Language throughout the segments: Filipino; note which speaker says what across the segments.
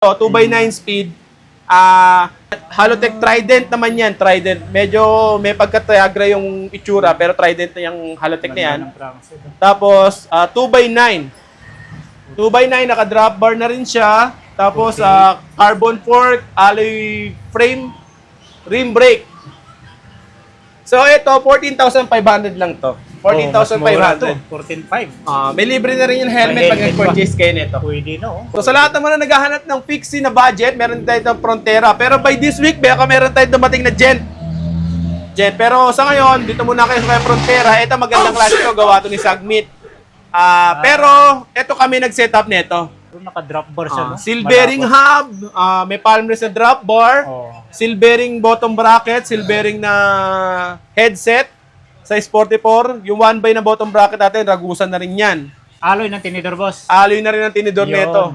Speaker 1: 2x9 speed. Halotech Trident naman yan. Trident. Medyo may pagka-Tiagra yung itsura, pero Trident na yung Halotech na yan. Tapos, 2x9. 2x9, naka-drop bar na rin siya. Tapos, carbon fork, alloy frame, rim brake. So, ito, 14,500 lang to. 14,500.
Speaker 2: 14,500.
Speaker 1: May libre na rin yung helmet pag nag-purchase kayo nito.
Speaker 2: Pwede na, oh.
Speaker 1: So sa lahat naman na naghahanap ng fixie na budget, meron tayo itong Frontera. Pero by this week, baka meron tayo dumating na Gent. Pero sa ngayon, dito muna kayo sa Frontera. Ito magandang klase ito, gawa ito ni Sagmit. Pero ito kami nag-setup nito.
Speaker 2: Naka-drop bar siya, no?
Speaker 1: Silvering hub, may palmrest na drop bar, silvering bottom bracket, silvering na headset, size 44. Yung 1x na bottom bracket natin, ragusan na rin yan.
Speaker 2: Alloy ng tinidor, boss.
Speaker 1: Alloy na rin ang tinidor nito.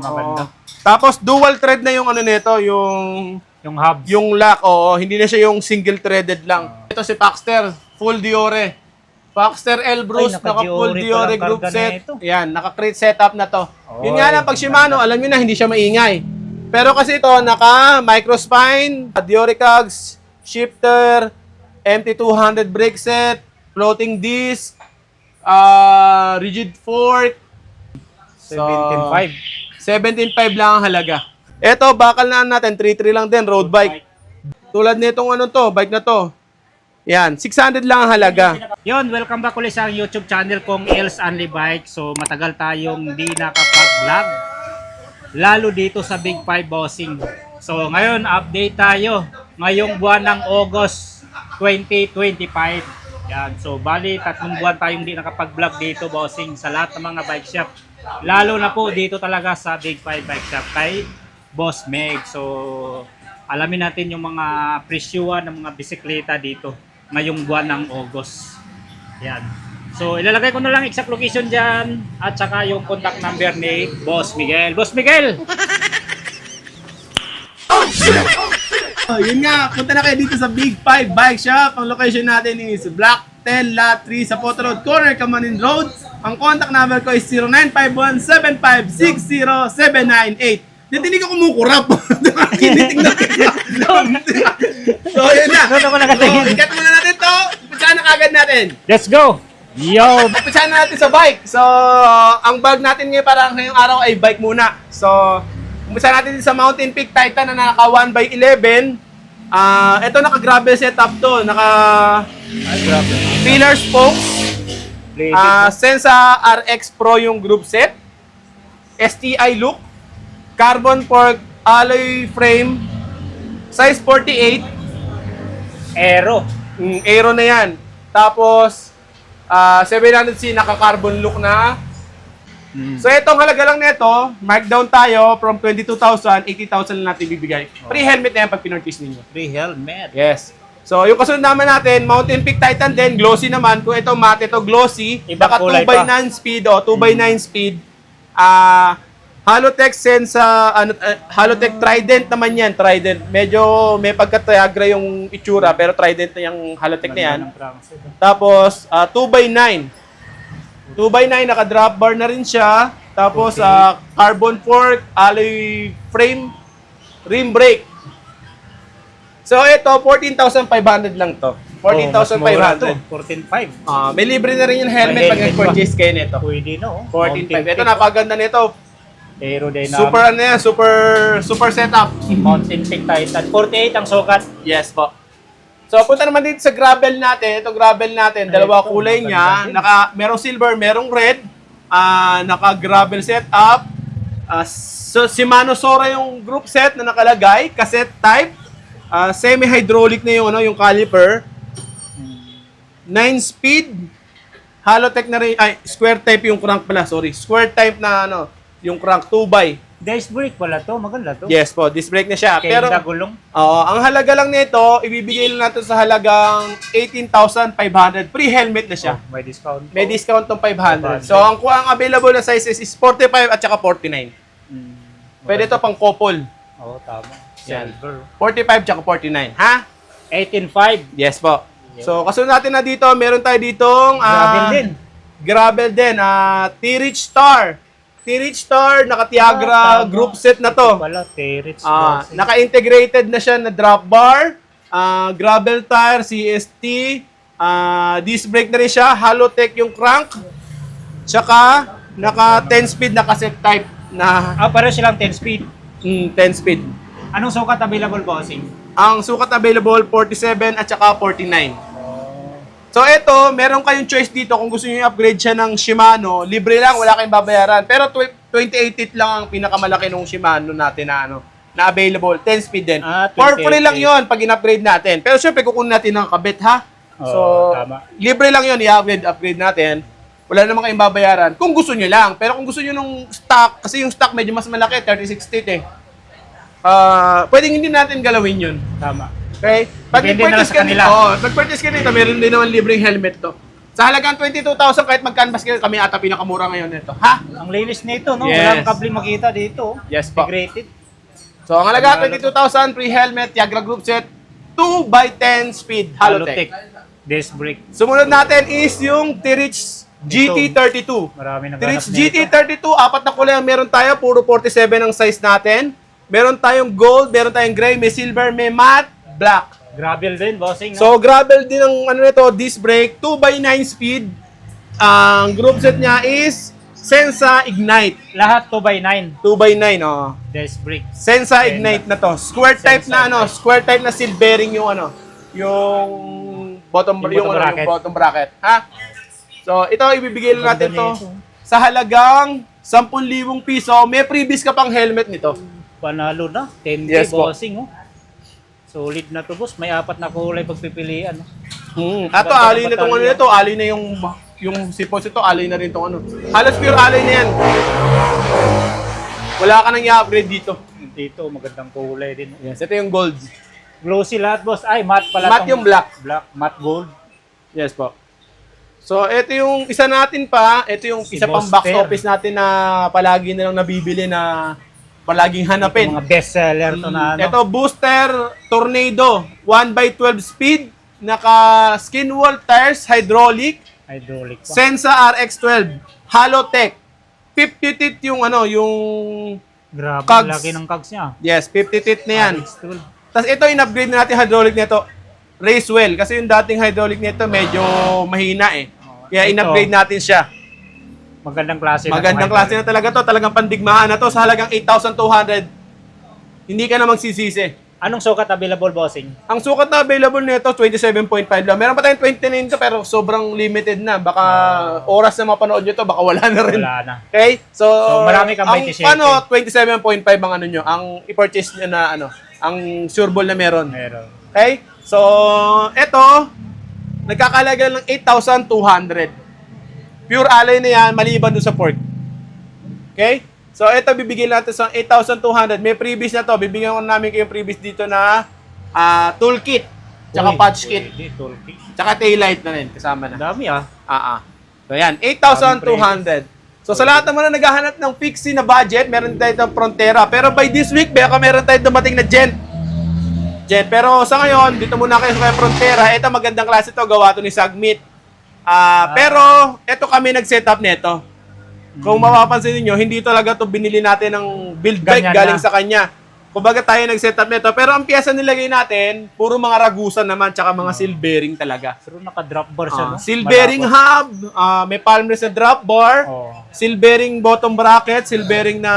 Speaker 1: Tapos dual thread na yung ano nito, yung
Speaker 2: hub.
Speaker 1: Yung lock, hindi na siya yung single threaded lang. Ito si Paxter, full Diore. Paxter Elbrus, naka-full Diore group set. Yan, naka-crate setup na to. Yun nga lang, pag Shimano, alam nyo na, hindi siya maingay. Pero kasi ito, naka-microspine, Diore cogs, shifter, MT200 brake set, floating disc, rigid fork.
Speaker 2: 17,500.
Speaker 1: 17,500 lang ang halaga. Ito, bakal na natin, 3.3 lang din, road bike. Tulad nitong bike na to. Yan, 600 lang ang halaga.
Speaker 2: Yun, welcome back ulit sa YouTube channel kong Els Only Bike. So, matagal tayong hindi nakapag-vlog. Lalo dito sa Big 5 Bossing. So, ngayon, update tayo. Ngayong buwan ng August 2025. Yan. So, bali, 3 buwan tayong hindi nakapag-vlog dito, Bossing, sa lahat ng mga bike shop. Lalo na po dito talaga sa Big 5 Bike Shop kay Boss Meg. So, alamin natin yung mga presyuhan ng mga bisikleta dito ngayong buwan ng August. Yan. So, ilalagay ko na lang exact location dyan at saka yung contact number ni Boss Miguel. Boss Miguel!
Speaker 1: Yun nga, punta na kayo dito sa Big 5 Bike Shop. Ang location natin is Block 10, Lot 3 sa Photo Road Corner, Camanin Road. Ang contact number ko is 0951-7560798. Hindi ka kumukurap. Kinitingnan kita. So, yun na.
Speaker 2: Doon ako nakatingin.
Speaker 1: Ikat muna natin to. Umpisa na kagad natin.
Speaker 2: Let's go! Yo!
Speaker 1: Umpisa na natin sa bike. So, ang bag natin ngayon parang ngayong araw ay bike muna. So, umpisa natin sa Mountain Peak Titan na naka 1x11. Ito naka-gravel setup to. Pillar spokes. Sensa RX Pro yung group set. STI look. Carbon fork, alloy frame, size 48.
Speaker 2: Aero.
Speaker 1: Aero na yan. Tapos, 700C naka-carbon look na. So, itong halaga lang nito, markdown tayo from 22,000, 80,000 lang natin bibigay. Free helmet na yan pag pinortis ninyo.
Speaker 2: Free helmet.
Speaker 1: Yes. So, yung kasunod naman natin, Mountain Peak Titan din, glossy naman. Kung ito matte, ito glossy. Naka 2x9 speed, 2x9 speed. Halotech Sensa, Halotech Trident naman yan, Trident. Medyo may pagka-Tiagra yung itsura, pero Trident na yung Halotech na yan. Tapos, 2x9. 2x9, naka-drop bar na rin siya. Tapos, carbon fork, alloy frame, rim brake. So, ito, 14,500 lang to. 14,500.
Speaker 2: 14,500.
Speaker 1: May libre na rin yung helmet pag nag-purchase kayo nito.
Speaker 2: Pwede na, oh.
Speaker 1: 14,500. Ito, napaganda nito.
Speaker 2: Aerodynamic.
Speaker 1: Super setup.
Speaker 2: Mountain Peak Titan. 48 ang sukat.
Speaker 1: Yes po. So, punta naman dito sa gravel natin. Ito gravel natin. Dalawa kulay niya. Merong silver, merong red. Naka-gravel setup. Shimano Sora yung group set na nakalagay. Cassette type. Semi-hydraulic na yung caliper. 9-speed. Halotech na rin. Square type yung crank pala. Sorry. Square type na yung crank 2x.
Speaker 2: Disc brake pala to, maganda to.
Speaker 1: Yes po, disc brake na siya.
Speaker 2: Pero
Speaker 1: gulong. Ang halaga lang nito, ibibigay lang natin sa halagang 18,500. Free helmet na siya.
Speaker 2: May discount.
Speaker 1: May discount tong 500. So ang available na sizes is 45 at saka 49. Pwede ito pang couple.
Speaker 2: Oo, tama.
Speaker 1: Silver. 45 tsaka 49, ha?
Speaker 2: 18,500.
Speaker 1: Yes po. So kasunod natin na dito, meron tayo ditong
Speaker 2: gravel din.
Speaker 1: Gravel din, T-Rich Star. T-Rich Star, naka-Tiagra
Speaker 2: tama.
Speaker 1: group set na to.
Speaker 2: Wala, T-Rich.
Speaker 1: Naka-integrated na siya na drop bar, gravel tire, CST, disc brake na rin siya, Halotech yung crank, tsaka naka 10 speed na cassette type na
Speaker 2: Pareho silang 10 speed.
Speaker 1: 10 speed.
Speaker 2: Anong sukat available, bossing?
Speaker 1: Ang sukat available 47 at saka 49. So ito, meron kayong choice dito kung gusto niyo i-upgrade siya ng Shimano, libre lang, wala kayong babayaran. Pero 28 lang ang pinakamalaki ng Shimano natin na available, 10 speed din. For free lang 'yon pag in-upgrade natin. Pero syempre kukunin natin ng kabit ha. So
Speaker 2: tama.
Speaker 1: libre lang 'yon i-upgrade natin. Wala naman kayong babayaran kung gusto niyo lang. Pero kung gusto niyo nung stock, kasi yung stock medyo mas malaki, 36 teeth eh. Pwedeng hindi natin galawin 'yun.
Speaker 2: Tama.
Speaker 1: Okay? Pag
Speaker 2: Depende na lang sa kanila.
Speaker 1: Pag-purchase ka nito, meron din naman libreng helmet to. Sa halagang 22,000 kahit mag-canvas kayo, kami ata pinakamura ngayon nito. Ha?
Speaker 2: Ang linis nito, no?
Speaker 1: Yes.
Speaker 2: Walang kable makita dito.
Speaker 1: Yes po.
Speaker 2: Integrated.
Speaker 1: So, ang halaga 22,000 free helmet, Tiagra group set, 2x10 speed Halotech.
Speaker 2: Disc brake.
Speaker 1: Sumunod natin is yung T-Rich GT32.
Speaker 2: Marami nang
Speaker 1: T-Rich GT32, apat na kulay ang meron tayo, puro 47 ang size natin. Meron tayong gold, meron tayong gray, may silver, may matte, black.
Speaker 2: Gravel din, bossing. No?
Speaker 1: So, gravel din ang nito, disc brake, 2x9 speed. Ang group set niya is Sensa Ignite.
Speaker 2: Lahat 2x9.
Speaker 1: 2x9, oh.
Speaker 2: Disc brake.
Speaker 1: Sensa Ignite na to. Square type na square type na seal bearing yung yung bottom yung bottom bracket, ha? So, ito ibibigay lang natin to sa halagang 10,000 piso. May freebies ka pang helmet nito.
Speaker 2: Panalo na. 10K,
Speaker 1: Yes, po.
Speaker 2: bossing, oh. Solid na to, boss. May apat na kulay pagpipilian. No?
Speaker 1: Ato, alloy na itong nito. Alloy na yung sipos ito, alloy na rin itong Halos pure alloy na yan. Wala ka nang i-upgrade dito.
Speaker 2: Dito, magandang kulay din.
Speaker 1: Yes, ito yung gold.
Speaker 2: Glossy lahat, boss. Ay, matte pala.
Speaker 1: Matte yung black.
Speaker 2: Black, matte gold.
Speaker 1: Yes po. So, ito yung isa natin pa. Ito yung
Speaker 2: Si
Speaker 1: isa pang box
Speaker 2: Buster.
Speaker 1: office natin na palagi na lang nabibili na palaging hanapin.
Speaker 2: Mga best seller to na ano.
Speaker 1: Ito, Booster Tornado. 1x12 speed. Naka skin wall tires, hydraulic.
Speaker 2: Hydraulic pa.
Speaker 1: Sensa RX12. Halotech. 50 teeth yung yung
Speaker 2: Grabe,
Speaker 1: cogs.
Speaker 2: laki ng cogs niya.
Speaker 1: yes, 50 teeth na yan.
Speaker 2: RX12.
Speaker 1: Tapos ito, in-upgrade na natin hydraulic nito. Racewell. Kasi yung dating hydraulic nito medyo mahina eh. Kaya
Speaker 2: Ito,
Speaker 1: in-upgrade natin siya.
Speaker 2: Magandang klase.
Speaker 1: Magandang klase na talaga to. Talagang pandigmaan na to. Sa halagang 8,200. Hindi ka na magsisisi.
Speaker 2: Anong sukat available, bossing?
Speaker 1: Ang sukat na available nito, 27.5 lang. Meron pa tayong 29 to pero sobrang limited na. Baka oras na mapanood nyo to, baka wala na rin.
Speaker 2: Wala na.
Speaker 1: Okay? So
Speaker 2: marami kang 27.
Speaker 1: 27.5 ang nyo. Ang i-purchase nyo na ang sureball na meron.
Speaker 2: Meron.
Speaker 1: Okay? So, eto, nagkakalaga ng 8,200. Pure alloy na yan, maliban dun sa fork. Okay? So, ito bibigyan natin sa 8,200. May freebies na to. Bibigyan ko namin kayong freebies dito na toolkit, tsaka patch kit,
Speaker 2: Toolkit.
Speaker 1: tsaka taillight na rin. Kasama na.
Speaker 2: Dami ah.
Speaker 1: So, yan. 8,200. So, sa lahat naman na naghahanap ng fixie na budget, meron tayo itong Frontera. Pero by this week, baka meron tayo dumating na Gent. Pero sa ngayon, dito muna kayo sa Frontera. Ito, magandang klase to. Gawa to ni Sagmit. Pero, ito kami nag-setup nito. Kung mapapansin niyo, hindi talaga to binili natin ng build bike
Speaker 2: Ganyan
Speaker 1: galing
Speaker 2: na.
Speaker 1: sa kanya. Kumbaga tayo nag-setup nito. Pero ang piyesa nilagay natin, puro mga ragusan naman, tsaka mga seal bearing talaga.
Speaker 2: Pero naka-drop bar siya, no?
Speaker 1: Seal bearing hub, may palm rest na drop bar,
Speaker 2: Oh.
Speaker 1: seal bearing bottom bracket, seal bearing na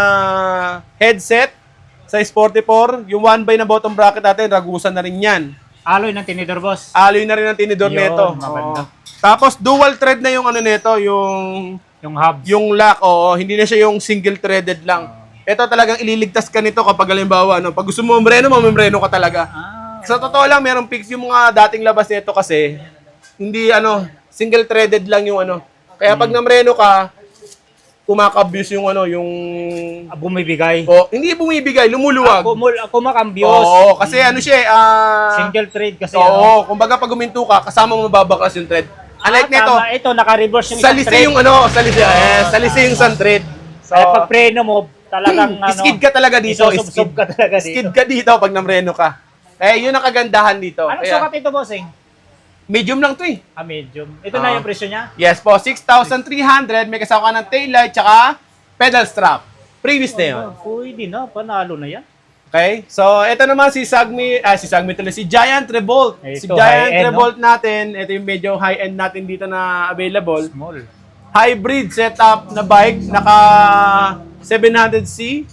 Speaker 1: headset, size 44. Yung 1x na bottom bracket natin, ragusan na rin yan.
Speaker 2: Alloy ng tinidor, boss.
Speaker 1: Alloy na rin ang tinidor
Speaker 2: Yun,
Speaker 1: nito.
Speaker 2: maganda.
Speaker 1: Tapos dual thread na yung nito,
Speaker 2: Yung hub.
Speaker 1: yung lock, hindi na siya yung single threaded lang. Ito talagang ililigtas ka nito kapag halimbawa, pag gusto mo mamreno ka talaga. Sa totoo lang, merong fix yung mga dating labas nito kasi hindi single threaded lang yung Kaya pag namreno ka, kumakabuse yung
Speaker 2: Bumibigay.
Speaker 1: hindi bumibigay, lumuluwag.
Speaker 2: Kumakambyos.
Speaker 1: Oo, kasi siya
Speaker 2: Single trade kasi.
Speaker 1: oo, kumbaga pag huminto ka, kasama mo mababaklas yung thread. Unlike nito,
Speaker 2: Tama, ito, naka-reverse yung isang
Speaker 1: salisi
Speaker 2: thread.
Speaker 1: yung salisi yung sun thread. So,
Speaker 2: Kaya pag preno mo, talagang
Speaker 1: skid ka talaga dito,
Speaker 2: isusubsob ka talaga dito.
Speaker 1: skid ka dito pag namreno ka. Yun ang kagandahan dito.
Speaker 2: Anong
Speaker 1: Kaya,
Speaker 2: sukat ito, bossing?
Speaker 1: medium lang to eh.
Speaker 2: Medium. Ito na yung presyo niya?
Speaker 1: Yes po, 6,300. May kasama ka ng taillight, tsaka pedal strap. Previous na yun.
Speaker 2: Pwede na, panalo na yan.
Speaker 1: Okay? So, ito naman si Giant Revolt. Si
Speaker 2: Ito,
Speaker 1: Giant
Speaker 2: high-end,
Speaker 1: Revolt natin, ito yung medyo high-end natin dito na available.
Speaker 2: Small.
Speaker 1: Hybrid setup na bike, naka 700C.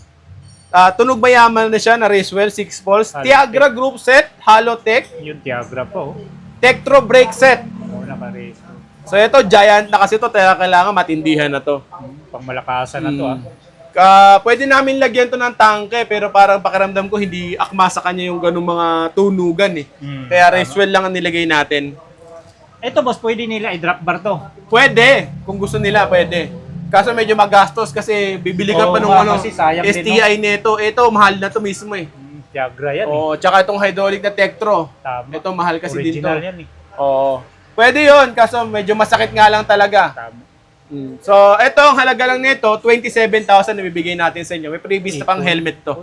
Speaker 1: Tunog mayaman na siya, na Racewell, 6 poles. Tiagra group set, Halotech.
Speaker 2: Yung Tiagra po.
Speaker 1: Tektro brake set.
Speaker 2: Oo, naka-race.
Speaker 1: So ito, Giant na kasi ito, kaya kailangan matindihan na to.
Speaker 2: Pangmalakasan na to
Speaker 1: Pwede namin lagyan to ng tangke, pero parang pakiramdam ko hindi akma sa kanya yung ganung mga tunugan eh. Kaya Racewell lang ang nilagay natin.
Speaker 2: Ito boss, pwede nila i-drop bar to.
Speaker 1: Pwede, kung gusto nila, pwede. Kaso medyo magastos kasi bibili ka pa nung
Speaker 2: kasi sayang din,
Speaker 1: STI nito. Ito, mahal na to mismo eh.
Speaker 2: Tiagra yan
Speaker 1: Tsaka itong hydraulic na Tektro.
Speaker 2: Tama.
Speaker 1: Ito, mahal kasi din to.
Speaker 2: Original yan
Speaker 1: Oo. Pwede yun, kaso medyo masakit nga lang talaga.
Speaker 2: Tama.
Speaker 1: So, ito, ang halaga lang nito, 27,000 na bibigay natin sa inyo. May previous na pang helmet to.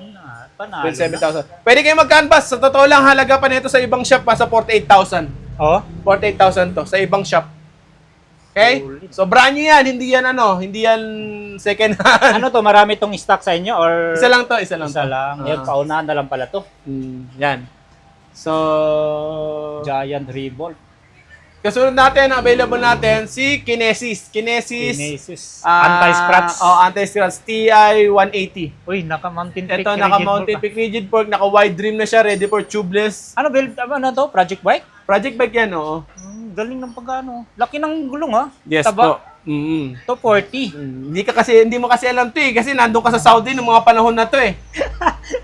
Speaker 2: Panalo
Speaker 1: 27,000. Pwede kayo mag-canvas. Sa totoo lang, halaga pa nito sa ibang shop pa sa 48,000. 48,000 to sa ibang shop. Okay? So brand new yan, hindi yan second hand.
Speaker 2: Ano to, marami tong stock sa inyo or
Speaker 1: Isa lang to.
Speaker 2: isa lang. Yan, paunahan na lang pala to.
Speaker 1: Yan. So
Speaker 2: Giant Revolt.
Speaker 1: kasunod natin, available natin si Kinesis. Kinesis.
Speaker 2: Anti-scratch.
Speaker 1: Anti-scratch. TI 180.
Speaker 2: Uy, naka-mountain peak.
Speaker 1: Ito, naka-mountain peak rigid fork, naka-wide rim na siya, ready for tubeless.
Speaker 2: Ano build, ano to? Project bike?
Speaker 1: Project bike yan, oo.
Speaker 2: Galing ng pagkano. Laki ng gulong ha.
Speaker 1: Yes
Speaker 2: Taba.
Speaker 1: po. Mm-hmm.
Speaker 2: To 40.
Speaker 1: Hindi mo kasi alam to eh, kasi nandun ka sa Saudi noong mga panahon na to eh.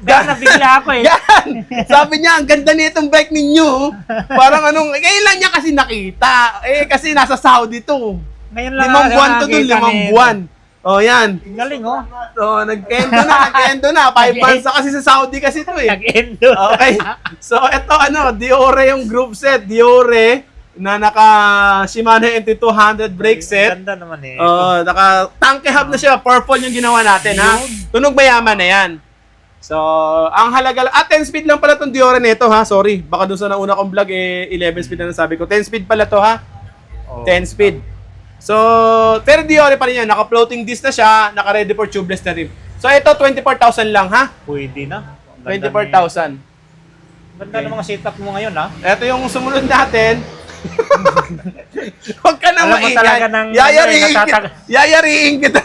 Speaker 2: Gana nabigla ako eh.
Speaker 1: Yan! Sabi niya, ang ganda nitong bike ninyo. Parang ngayon lang niya kasi nakita. Kasi nasa Saudi to.
Speaker 2: Ngayon lang
Speaker 1: 5 buwan to dun, 5 buwan. Yan.
Speaker 2: Galing oh.
Speaker 1: So, nag-endo na. 5 months na kasi sa Saudi kasi to eh.
Speaker 2: Nag-endo.
Speaker 1: Okay. So, ito Diore yung group set. Diore na naka Shimano NT200 brake set.
Speaker 2: Ganda naman eh.
Speaker 1: Naka tanke hub na siya. Purple yung ginawa natin ha. Tunog mayaman na yan. So, ang halaga lang. 10 speed lang pala tong Diore nito ha. Sorry. Baka doon sa nauna kong vlog 11 speed na nasabi ko. 10 speed pala to ha. 10 speed. So, pero Diore pa rin yan. Naka-floating disc na siya. Naka-ready for tubeless na rin. So, ito 24,000 lang ha.
Speaker 2: Pwede na.
Speaker 1: 24,000.
Speaker 2: Ganda ng mga setup mo ngayon ha.
Speaker 1: Ito yung sumunod natin. Huwag ka na
Speaker 2: Alam mo talaga ng
Speaker 1: yayariin kita.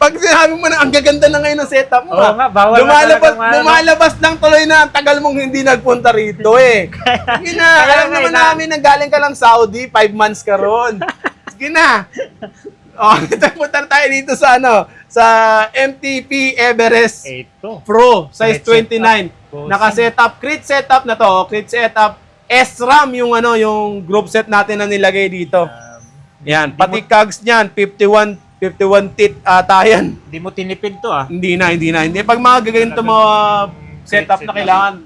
Speaker 1: Pag sinabi mo na ang gaganda na ngayon ng setup mo.
Speaker 2: Oo nga, bawal
Speaker 1: lumalabas lang tuloy na ang tagal mong hindi nagpunta rito eh. Sige na, alam naman namin nanggaling ka lang Saudi, 5 months ka ron. Sige na. Ito punta tayo dito sa sa MTP Everest Pro size 29. Naka-setup, crit setup na to, crit setup. SRAM yung yung group set natin na nilagay dito. Yan, pati cogs niyan 51 teeth ata yan.
Speaker 2: Hindi mo tinipid to ah.
Speaker 1: Hindi na. Pag mga gaganito mo setup na kailangan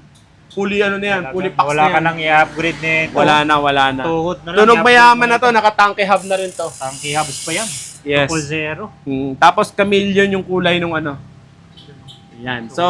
Speaker 1: fully na yan, fully packs na yan.
Speaker 2: Wala ka nang i-upgrade nito.
Speaker 1: Wala na.
Speaker 2: Tuhod na lang.
Speaker 1: Tunog mayaman na to, naka-tanke hub na rin to.
Speaker 2: Tanke hubs pa yan.
Speaker 1: Yes.
Speaker 2: 0.0.
Speaker 1: Tapos chameleon yung kulay nung Yan. So,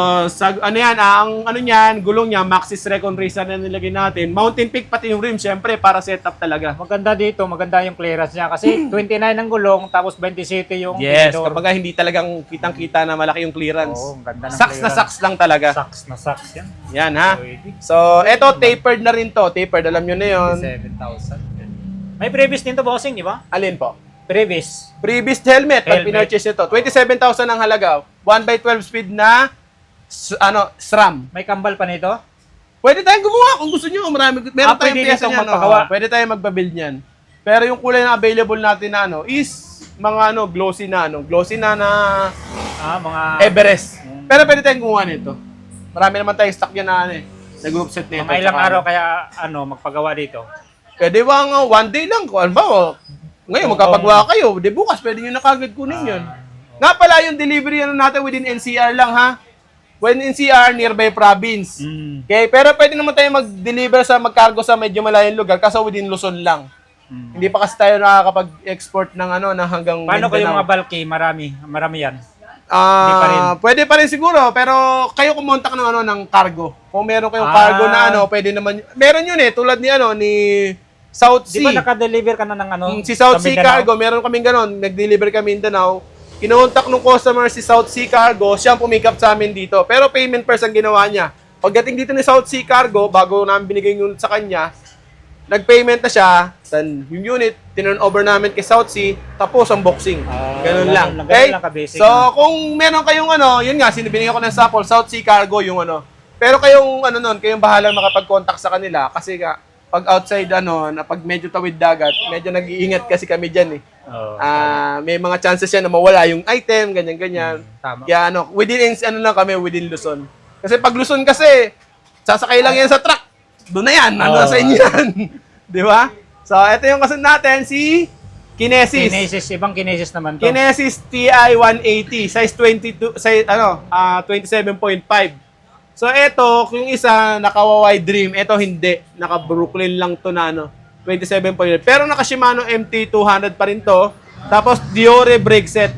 Speaker 1: ang niyan, gulong niya, Maxxis Recon Racer na nilagay natin. Mountain Peak pati yung rim, syempre, para setup talaga.
Speaker 2: Maganda dito, maganda yung clearance niya. Kasi 29 ang gulong, tapos 27 yung
Speaker 1: yes,
Speaker 2: tinidor.
Speaker 1: kapag hindi talagang kitang-kita na malaki yung clearance.
Speaker 2: Oo, ang ganda ng
Speaker 1: Saks
Speaker 2: clearance.
Speaker 1: na saks lang talaga.
Speaker 2: Saks na saks yan.
Speaker 1: Yan, ha?
Speaker 2: Pwede.
Speaker 1: So, eto, tapered na rin to. Tapered, alam nyo na yun.
Speaker 2: 7,000. May previous din to, bossing, di ba?
Speaker 1: Alin po?
Speaker 2: Previous.
Speaker 1: Previous helmet, pag pinurchase ito. 27,000 ang halaga. 1x12 speed na SRAM.
Speaker 2: May kambal pa nito?
Speaker 1: Pwede tayong gumawa kung gusto nyo. Meron tayong
Speaker 2: pwede
Speaker 1: pyesa
Speaker 2: ditong
Speaker 1: niyan.
Speaker 2: magpagawa.
Speaker 1: Pwede tayong magbabuild niyan. Pero yung kulay na available natin na is mga glossy na
Speaker 2: Mga
Speaker 1: Everest. Pero pwede tayong gumawa nito. Marami naman tayong stock yan na group set nito.
Speaker 2: mga ilang araw kaya magpagawa dito?
Speaker 1: Pwede bang one day lang? Kung ngayon magkapagawa kayo. Di bukas pwede nyo na kagad kunin yun. Nga pala yung delivery natin within NCR lang ha. When NCR, nearby province. Okay, pero pwede naman tayo mag-deliver mag-cargo sa medyo malayong lugar kasi within Luzon lang. Hindi pa kasi tayo nakakapag-export ng na hanggang
Speaker 2: Paano kayo mga bulky? Marami yan.
Speaker 1: Pwede pa rin siguro, pero kayo kumontak ng cargo. Kung meron kayong cargo na pwede naman. Meron yun tulad ni South Sea.
Speaker 2: Di ba naka-deliver ka na ng
Speaker 1: Si South Sea Cargo, meron kaming ganon. Nag-deliver kami Mindanao. kinontak ng customer si South Sea Cargo, siya ang pumikap sa amin dito. Pero payment first ang ginawa niya. Pagdating dito ni South Sea Cargo, bago namin binigay yung unit sa kanya, nag-payment na siya, then yung unit, tinurn over namin kay South Sea, tapos ang boxing. Ganun lang. Okay? So, kung meron kayong yun nga, binigyan ko ng sample, South Sea Cargo yung Pero kayong kayong bahala makapag-contact sa kanila kasi pag outside na pag medyo tawid dagat, medyo nag-iingat kasi kami diyan eh. May mga chances yan na mawala yung item, ganyan-ganyan.
Speaker 2: Tama.
Speaker 1: Kaya within lang kami, within Luzon. Kasi pag Luzon kasi, sasakay lang yan sa truck. Doon na yan, sa inyo yan. Di ba? So, ito yung kasunod natin, si Kinesis.
Speaker 2: Ibang Kinesis naman to.
Speaker 1: Kinesis TI 180, size 22, size 27.5. So, ito, yung isa, naka-Hawaii Dream. Ito, hindi. Naka-Brooklyn lang to na, 27.5. Pero naka-Shimano MT200 pa rin to. Tapos, Diore brake set.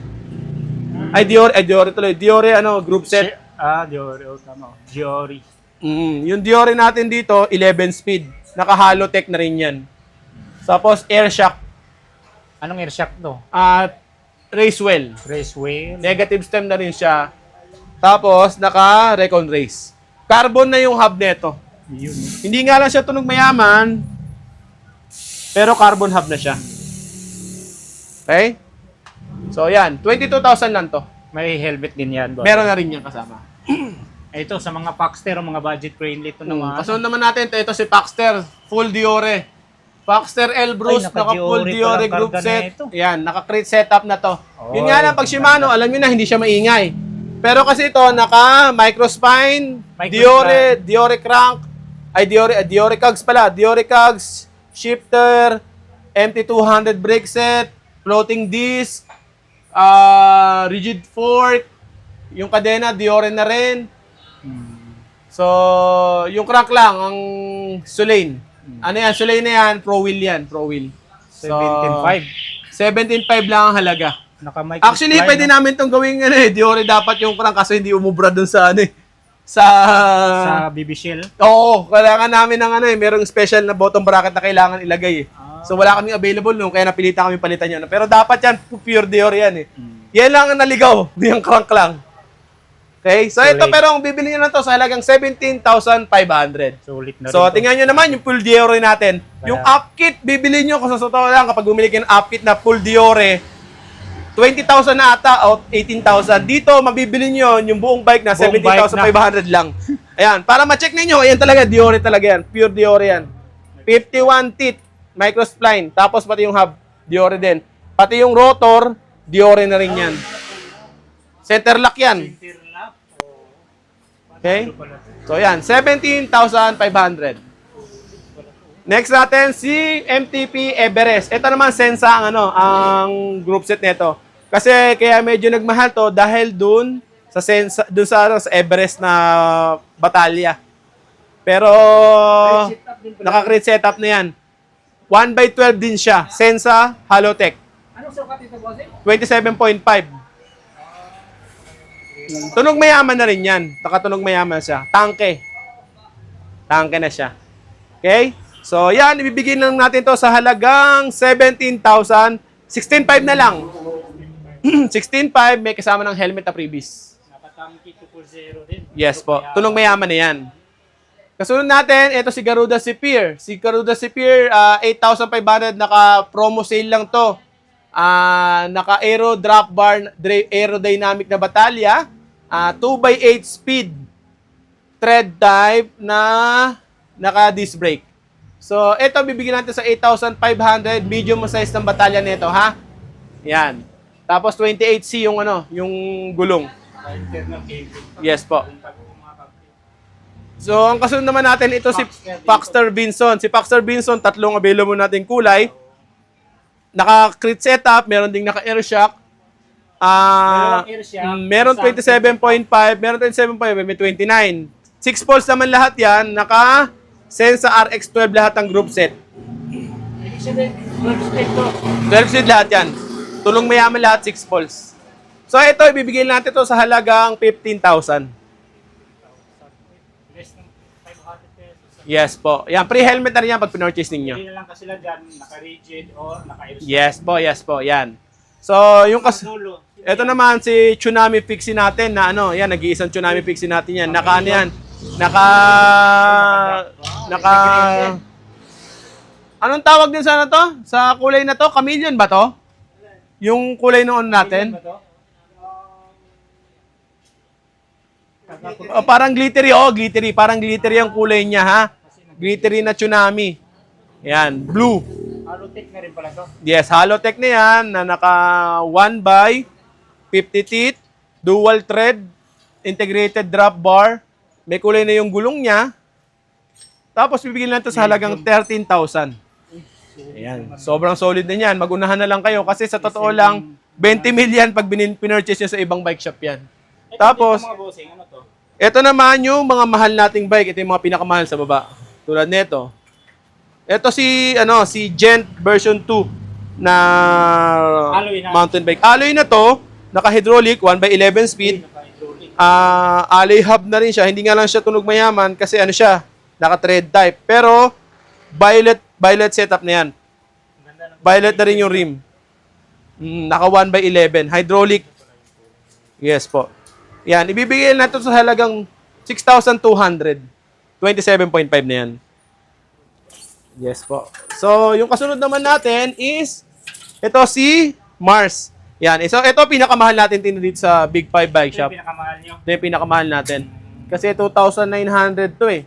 Speaker 1: Diore tuloy. Diore, group set.
Speaker 2: Diore. Tama. Diore.
Speaker 1: Yung Diore natin dito, 11 speed. Naka-Halotech na rin yan. Tapos, air shock.
Speaker 2: Anong air shock to?
Speaker 1: Racewell.
Speaker 2: Racewell.
Speaker 1: Negative stem na rin siya. Tapos, naka-Recon Race. Carbon na yung hub nito.
Speaker 2: Yun.
Speaker 1: Hindi nga lang siya tunog mayaman, pero carbon hub na siya. Okay? So, yan. 22,000 lang to.
Speaker 2: May helmet din yan. Boss.
Speaker 1: Meron na rin yan kasama.
Speaker 2: Ito, sa mga Paxter o mga budget friendly ito naman.
Speaker 1: Kasunod naman natin, ito si Paxter. Full Diore. Paxter Elbrus, naka-full Diore group set. Yan, naka-crate setup na to. Yun nga lang, pag Shimano, alam nyo na, hindi siya maingay. Pero kasi ito, naka-microspine, Diore crank, Diore cogs pala, Diore cogs, shifter, MT200 brake set, floating disc, rigid fork, yung kadena, Diore na rin. So, yung crank lang, ang Solane. Ano yan? Solane na yan, Pro Wheel yan, Pro Wheel.
Speaker 2: 17.5.
Speaker 1: 17.5 lang ang halaga. Actually,
Speaker 2: Naka-microspine,
Speaker 1: pwede namin itong gawing Diore dapat yung crank kasi hindi umubra dun sa sa
Speaker 2: BB Shell.
Speaker 1: Oo, kailangan namin ng merong special na bottom bracket na kailangan ilagay eh. So wala kaming available nung kaya napilitan kami palitan yun. Pero dapat yan, pure Diore yan eh. Yan lang ang naligaw, yung crank lang. Okay? So ito, pero ang bibili nyo na to sa halagang 17,500.
Speaker 2: Sulit na rin.
Speaker 1: So tingnan nyo naman yung full Diore natin. Yung upkit, bibili nyo kung sa totoo lang kapag bumili kayo ng upkit na full Diore, 20,000 na ata o 18,000. Dito, mabibili nyo yung buong bike na 17,500 lang. Ayan, para ma-check ninyo, ayan talaga, Diore talaga yan. Pure Diore yan. 51 teeth, microspline. Tapos pati yung hub, Diore din. Pati yung rotor, Diore na rin yan. Center lock yan. Okay? So yan, 17,500. Next natin, si MTP Everest. Ito naman, Sensa ang group set nito. Kasi kaya medyo nagmahal to dahil dun sa Sensa, dun sa Everest na batalya. Pero naka-crate setup na yan. 1x12 din siya. Sensa Halotech.
Speaker 2: Anong sukat ito, boss?
Speaker 1: 27.5. Tunog mayaman na rin yan. Nakatunog mayaman siya. Tangke. Tangke na siya. Okay? So, yan. Ibibigay lang natin to sa halagang 17,000. 16,500 na lang. 16,500 may kasama ng helmet na freebies.
Speaker 2: Nakatangki 2.0 din.
Speaker 1: Yes po. Tunog mayaman na yan. Kasunod natin, ito si Garuda Zephyr. Si Garuda Zephyr, 8,500. Naka-promo sale lang to. Naka-aero drop bar, aerodynamic na batalya. 2x8 speed. Tread type na naka-disc brake. So, ito bibigyan natin sa 8,500. Medium size ng batalya nito, ha? Yan. Tapos 28C yung yung gulong. Yes po. So, ang kasunod naman natin, ito si Paxter Vinson. Si Paxter Vinson, tatlong available natin kulay. Naka-crit setup, meron ding naka-air shock. Meron 27.5, meron 27.5, may 29. 6 poles naman lahat yan. Naka-Sensa RX12 lahat ng group set. 12 speed lahat yan. Tulong mayaman lahat, 6 poles. So, ito, ibibigay natin ito sa halagang 15,000. Yes po. Yan, pre-helmet na rin yan pag pinorchase ninyo.
Speaker 2: Hindi na lang kasi lang dyan, naka-rigid or naka-air shock.
Speaker 1: Yes po, yes po. Yan. So, yung ito naman si Tsunami Pixie natin na ano, yan, nag-iisang Tsunami Pixie natin yan. Naka ano yan? Naka Anong tawag din sana to? Sa kulay na to, chameleon ba to? Yung kulay noon natin? Parang glittery, glittery. Parang glittery ang kulay niya, ha? Glittery na Tsunami. Yan, blue.
Speaker 2: Halotech na rin pala to.
Speaker 1: Yes, Halotech na yan, na naka 1 by 50 teeth, dual thread, integrated drop bar. May kulay na yung gulong niya. Tapos bibigyan lang ito sa halagang 13,000. Ayan, sobrang solid na yan. Magunahan na lang kayo kasi sa totoo lang, 20 million pag pinurchase nyo sa ibang bike shop yan. Tapos, ito naman yung mga mahal nating bike. Ito yung mga pinakamahal sa baba. Tulad nito. Ito si Gent version 2 na mountain bike. Alloy na to, naka-hydraulic, 1/11 speed. Alloy hub na rin siya. Hindi nga lang siya tunog mayaman kasi ano siya, naka-tread type. Pero, violet setup na yan. Violet na rin yung rim. Naka 1/11. Hydraulic. Yes po. Yan. Ibibigay natin sa halagang 6,200. 27.5 na yan. Yes po. So, yung kasunod naman natin is ito si Mars. Yan. So, ito pinakamahal natin dito sa Big 5 Bike Shop.
Speaker 2: Ito yung pinakamahal nyo.
Speaker 1: Ito yung pinakamahal natin. Kasi 2,900 to eh.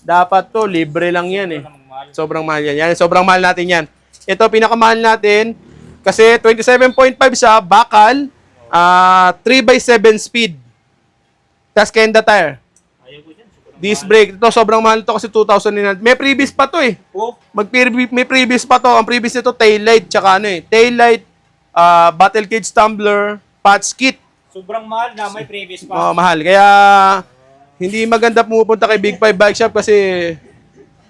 Speaker 1: Dapat to, libre lang yan eh. Sobrang mahal yan. Yan, sobrang mahal natin yan. Ito, pinakamahal natin. Kasi 27.5 siya, bakal, 3/7 speed. Tas Kenda tire. Disc brake. Ito, sobrang mahal to kasi 2,900. May previous pa to eh. May previous pa to. Ang previous nito, taillight, tsaka taillight, battle cage tumbler, patch kit.
Speaker 2: Sobrang mahal na, may previous pa.
Speaker 1: Mahal. Kaya, hindi maganda pumupunta kay Big 5 Bike Shop kasi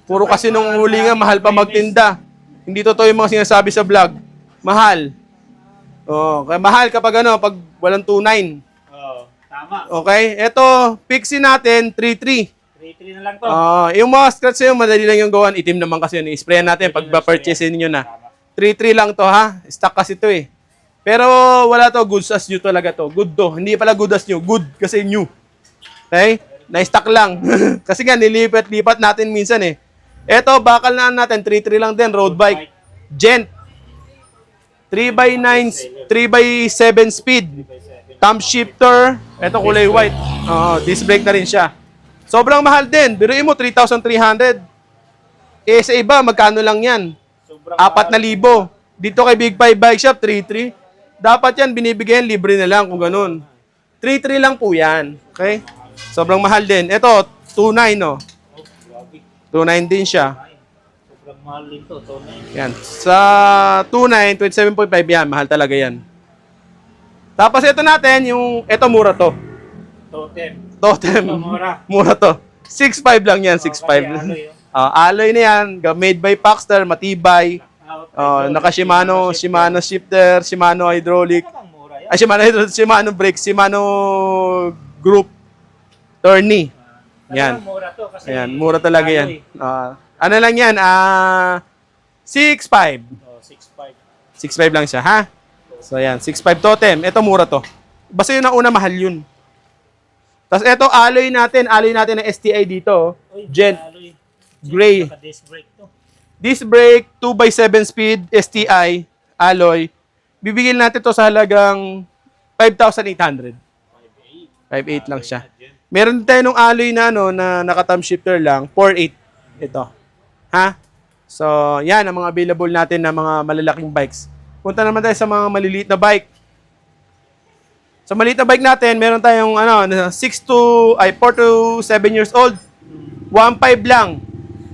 Speaker 1: puro kasi nung huli nga, mahal pa magtinda. Hindi totoo yung mga sinasabi sa vlog. Mahal. Kaya mahal kapag pag walang 2.9.
Speaker 2: Tama.
Speaker 1: Okay? Ito, Pixie natin, 3.3.
Speaker 2: 3.3 na lang to.
Speaker 1: Yung mga scratch sa'yo, madali lang yung gawan. Itim naman kasi yun. I-sprayan natin pag purchase niyo na. 3.3 lang to, ha? Stock kasi to eh. Pero wala to, goods as new talaga to. Good to. Hindi pala good as new. Good kasi new. Okay? Na-stock lang. Kasi nga, nilipat-lipat natin minsan eh. Ito, bakal na natin. 3.3 lang din. Road bike. Gent. 3/7 speed. Thumb shifter. Ito, kulay white. Disc brake na rin siya. Sobrang mahal din. Biruin mo, 3,300. Eh, sa iba, magkano lang yan? 4,000. Dito kay Big 5 Bike Shop, 3.3. Dapat yan, binibigyan, libre na lang kung ganun. 3.3 lang po yan. Okay? Sobrang mahal din. Ito, 2.9, no? 2.9 din siya.
Speaker 2: Sobrang mahal din to.
Speaker 1: Yan. Sa 2.9, 27.5 yan. Mahal talaga yan. Tapos ito natin, ito mura to. Totem. Mura to. 6.5 lang yan, 6.5. Alloy na yan. Made by Paxter, matibay. Naka Shimano shifter, Shimano hydraulic. Shimano brake, Shimano group. Tourney. Yan. Ayan, mura talaga yan. Ano lang yan? 6.5. 6.5 lang siya, ha? So, ayan. 6.5 totem. Ito, mura to. Basta yun ang una, mahal yun. Tapos, ito, alloy natin. Alloy natin ng STI dito. Gent. Gray. Disc brake, 2/7 speed, STI, alloy. Bibigyan natin to sa halagang 5,800. 5.8 lang siya. Meron tayo nung alloy na na naka-thumb shifter lang, 4.8. Ito. Ha? So, yan ang mga available natin na mga malalaking bikes. Punta naman tayo sa mga maliliit na bike. Sa maliit na bike natin, meron tayong 4 to 7 years old. 1.5 lang.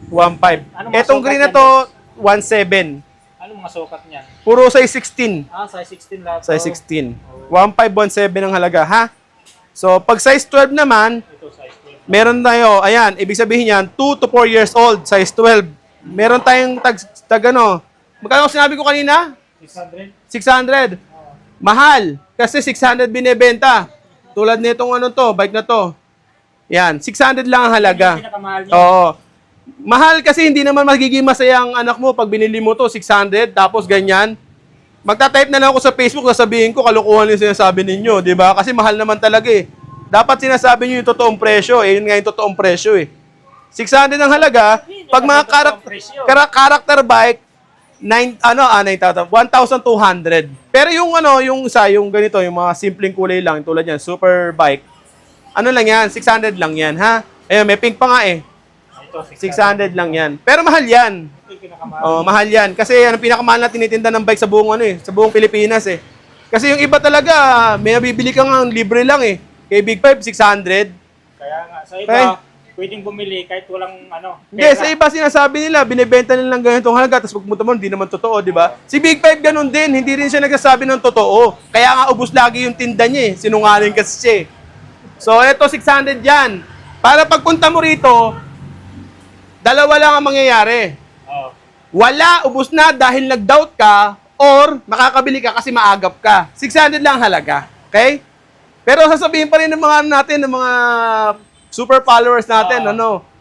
Speaker 1: 1.5. Etong green na to, 1.7.
Speaker 2: Ano mga sukat niya?
Speaker 1: Puro size 16.
Speaker 2: Size 16 lang.
Speaker 1: Size 16. 1.5, 1.7 ang halaga, ha? So, pag size 12 naman,
Speaker 2: Ito size 12.
Speaker 1: meron tayo, ayan, ibig sabihin yan, 2 to 4 years old, size 12. Meron tayong magkano sinabi ko kanina?
Speaker 2: 600.
Speaker 1: 600. Mahal. Kasi 600 binebenta. Tulad nitong bike na to. Yan, 600 lang ang halaga.
Speaker 2: Pinakamahal niya.
Speaker 1: Oo. Mahal kasi hindi naman magiging masaya ang anak mo pag binili mo to 600 tapos ganyan. magta-type na lang ako sa Facebook, sasabihin ko, kalokohan yung sinasabi ninyo, di ba? Kasi mahal naman talaga eh. Dapat sinasabi nyo yung totoong presyo, eh. Yun nga yung totoong presyo eh. 600 ang halaga. Pag mga character bike, 9,000, 1,200. Pero yung yung isa, yung ganito, yung mga simpleng kulay lang, tulad yan, super bike, ano lang yan, 600 lang yan, ha? Ayun, may pink pa nga eh. 600 lang yan. Pero mahal yan. Oh, mahal yan. Kasi ang pinakamahal na tinitinda ng bike sa buong sa buong Pilipinas eh. Kasi yung iba talaga, may nabibili ka nga libre lang eh. Kay Big 5, 600.
Speaker 2: Kaya nga, sa iba, pwedeng bumili kahit walang
Speaker 1: Hindi, sa iba sinasabi nila, binibenta nila ng ganitong halaga, tapos pagpunta mo, hindi naman totoo, di ba? Si Big 5 ganun din, hindi rin siya nagsasabi ng totoo. Kaya nga ubos lagi yung tinda niya eh, sinungaling kasi siya eh. So, eto 600 yan. Para pagpunta mo rito, dalawa lang ang mangyayari.
Speaker 2: Oh.
Speaker 1: Wala, ubos na dahil nag-doubt ka, or makakabili ka kasi maagap ka. 600 lang halaga. Okay? Pero sasabihin pa rin ng mga natin, ng mga super followers natin,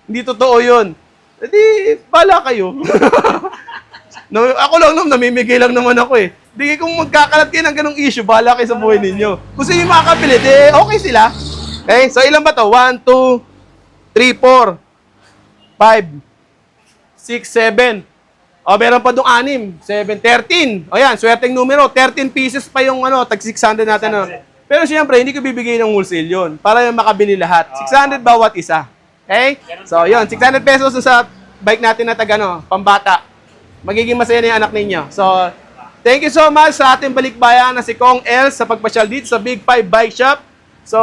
Speaker 1: hindi totoo yun. Edi, bala kayo. No, ako lang namimigay lang naman ako eh. Di kung magkakalat kayo ng ganong issue, bala kayo sa buhay ninyo. Kung sino yung makakabili, okay sila. Okay, so ilan ba to? 1, 2, 3, 4, 5, 6, 7. O, meron pa doong 6, 7, 13. O yan, swerteng numero. 13 pieces pa yung tag 600 natin. Pero siyempre, hindi ko bibigay ng wholesale yun para yung makabili lahat. 600 bawat isa. Okay? So, yun. 600 pesos sa bike natin na pambata. Magiging masaya na yung anak ninyo. So, thank you so much sa ating balikbayan na si Kong Els sa pagpasyal dito sa Big 5 Bike Shop. So,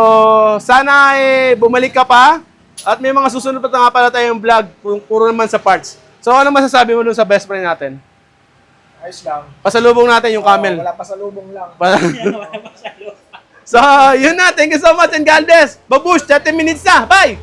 Speaker 1: sana bumalik ka pa. At may mga susunod pa nga pala tayong vlog kung puro naman sa parts. So, ano masasabi mo dun sa best friend natin?
Speaker 3: Ayos lang.
Speaker 1: Pasalubong natin yung camel.
Speaker 3: Wala pasalubong lang.
Speaker 1: So, yun na. Thank you so much and God bless. Babush, 30 minutes na. Bye!